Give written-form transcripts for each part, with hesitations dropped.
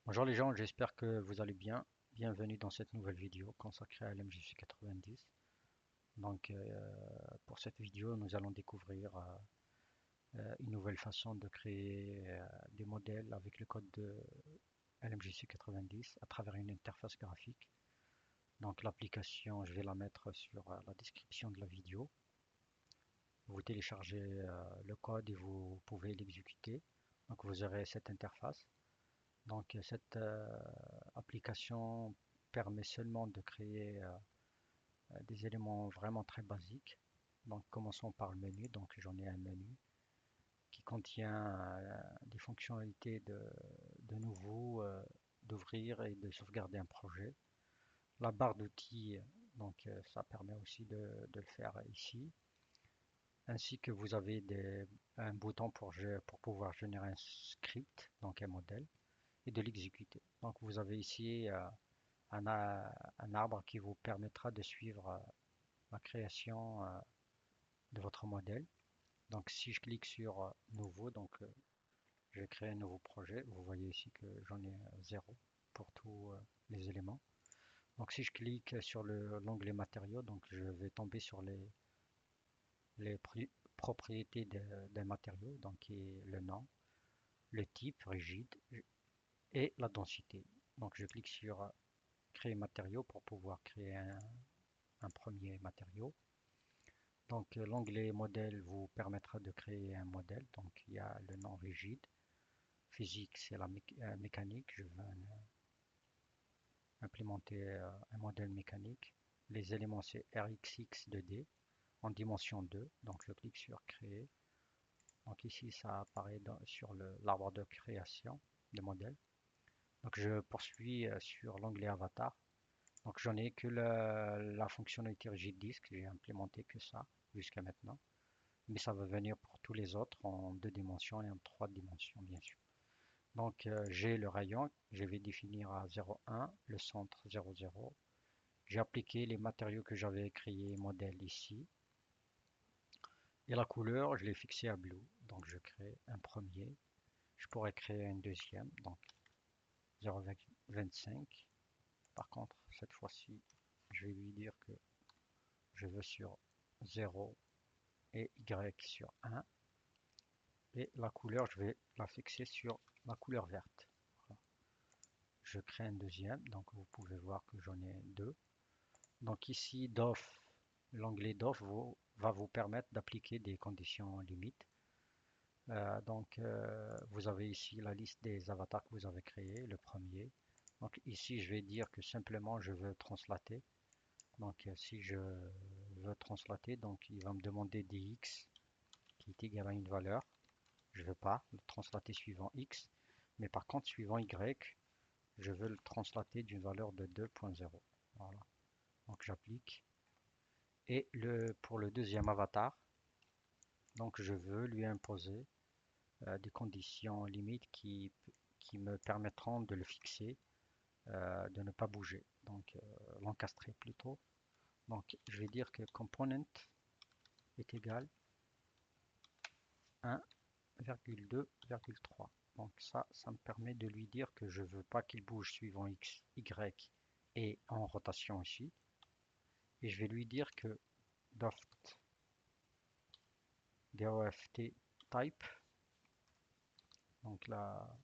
Bonjour les gens, j'espère que vous allez bien. Bienvenue dans cette nouvelle vidéo consacrée à l'MJC90. Pour cette vidéo, nous allons découvrir une nouvelle façon de créer des modèles avec le code de LMJC90 à travers une interface graphique. Donc l'application, je vais la mettre sur la description de la vidéo. Vous téléchargez le code et vous pouvez l'exécuter. Donc vous aurez cette interface. Cette application permet seulement de créer des éléments vraiment très basiques. Donc commençons par le menu. Donc j'en ai un menu qui contient des fonctionnalités de nouveau, d'ouvrir et de sauvegarder un projet. La barre d'outils, ça permet aussi de le faire ici. Ainsi que vous avez un bouton pour pouvoir générer un script, donc un modèle, et de l'exécuter. Donc vous avez ici un arbre qui vous permettra de suivre la création de votre modèle. Donc si je clique sur nouveau, je vais créer un nouveau projet. Vous voyez ici que j'en ai zéro pour tous les éléments. Donc si je clique sur l'onglet matériaux, donc je vais tomber sur les propriétés d'un matériau, donc qui est le nom, le type rigide et la densité. Donc je clique sur créer matériau pour pouvoir créer un premier matériau. L'onglet modèle vous permettra de créer un modèle. Donc il y a le nom rigide, physique c'est la mécanique, je veux implémenter un modèle mécanique. Les éléments c'est RxX 2D en dimension 2. Donc je clique sur créer. Donc ici ça apparaît sur l'arbre de création de modèle. Donc je poursuis sur l'onglet avatar. Donc j'en ai que la fonctionnalité rigide disk, j'ai implémenté que ça jusqu'à maintenant. Mais ça va venir pour tous les autres en deux dimensions et en trois dimensions, bien sûr. J'ai le rayon, je vais définir à 0,1, le centre 0,0. J'ai appliqué les matériaux que j'avais créés modèle ici. Et la couleur, je l'ai fixée à blue. Donc je crée un premier. Je pourrais créer un deuxième, donc 0,25. Par contre, cette fois-ci, je vais lui dire que je veux sur 0 et Y sur 1. Et la couleur, je vais la fixer sur la couleur verte. Voilà. Je crée un deuxième, donc vous pouvez voir que j'en ai deux. Donc ici, DOF, l'onglet DOF va vous permettre d'appliquer des conditions limites. Vous avez ici la liste des avatars que vous avez créés, le premier. Donc ici, je vais dire que simplement je veux translater. Si je veux translater, donc il va me demander dx qui est égal à une valeur. Je ne veux pas le translater suivant x, mais par contre suivant y, je veux le translater d'une valeur de 2.0. Voilà. Donc j'applique. Et pour le deuxième avatar, donc je veux lui imposer des conditions limites qui me permettront de le fixer, de ne pas bouger. L'encastrer plutôt. Donc je vais dire que component est égal à 1,2,3. Donc ça me permet de lui dire que je veux pas qu'il bouge suivant x, y et en rotation ici. Et je vais lui dire que doft doft type, donc là,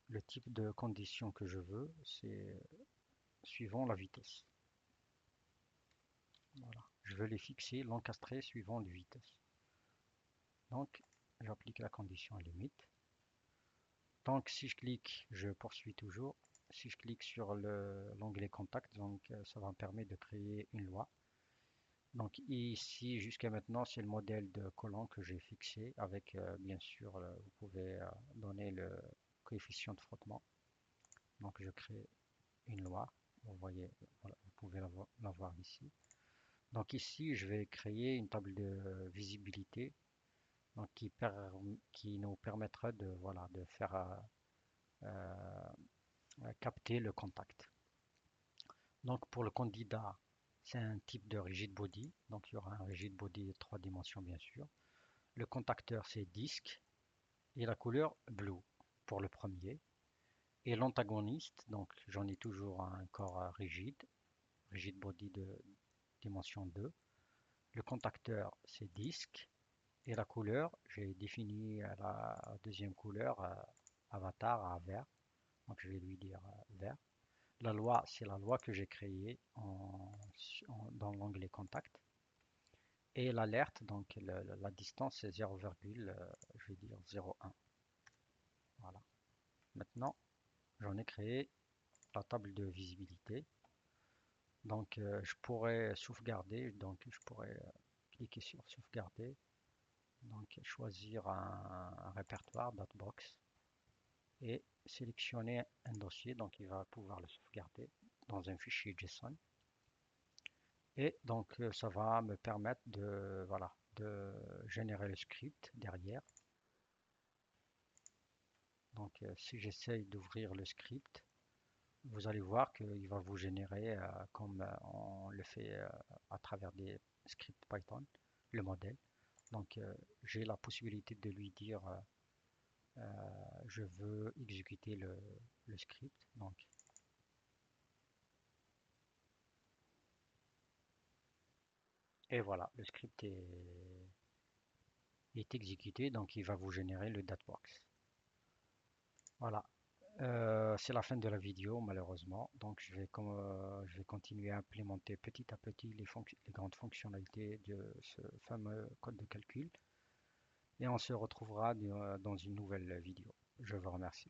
le type de condition que je veux, c'est suivant la vitesse. Voilà. Je veux les fixer, l'encastrer suivant la vitesse. Donc, j'applique la condition à limite. Donc, si je clique, je poursuis toujours. Si je clique sur l'onglet contact, ça va me permettre de créer une loi. Donc ici, jusqu'à maintenant, c'est le modèle de collant que j'ai fixé avec, bien sûr, vous pouvez donner le coefficient de frottement. Donc je crée une loi. Vous voyez, voilà, vous pouvez la voir ici. Donc ici, je vais créer une table de visibilité qui nous permettra de, voilà, de faire capter le contact. Donc pour le candidat, c'est un type de rigid body. Donc il y aura un rigid body de 3 dimensions, bien sûr. Le contacteur, c'est disque et la couleur blue pour le premier. Et l'antagoniste, donc j'en ai toujours un corps rigide, rigid body de dimension 2. Le contacteur, c'est disque. Et la couleur, j'ai défini la deuxième couleur, avatar à vert. Donc je vais lui dire vert. La loi, c'est la loi que j'ai créée dans l'onglet contact. Et l'alerte, donc la distance, c'est 0, je vais dire 0,1. Voilà. Maintenant, j'en ai créé la table de visibilité. Donc je pourrais sauvegarder, donc je pourrais cliquer sur sauvegarder, donc choisir un répertoire, Dotbox, et sélectionner un dossier, donc il va pouvoir le sauvegarder dans un fichier JSON. Et donc ça va me permettre de, voilà, de générer le script derrière. Donc si j'essaye d'ouvrir le script, vous allez voir qu'il va vous générer, comme on le fait à travers des scripts Python, le modèle. Donc j'ai la possibilité de lui dire je veux exécuter le script. Donc, et voilà, le script est exécuté, donc il va vous générer le datbox. Voilà. C'est la fin de la vidéo malheureusement, donc je vais continuer à implémenter petit à petit les grandes fonctionnalités de ce fameux code de calcul et on se retrouvera dans une nouvelle vidéo. Je vous remercie.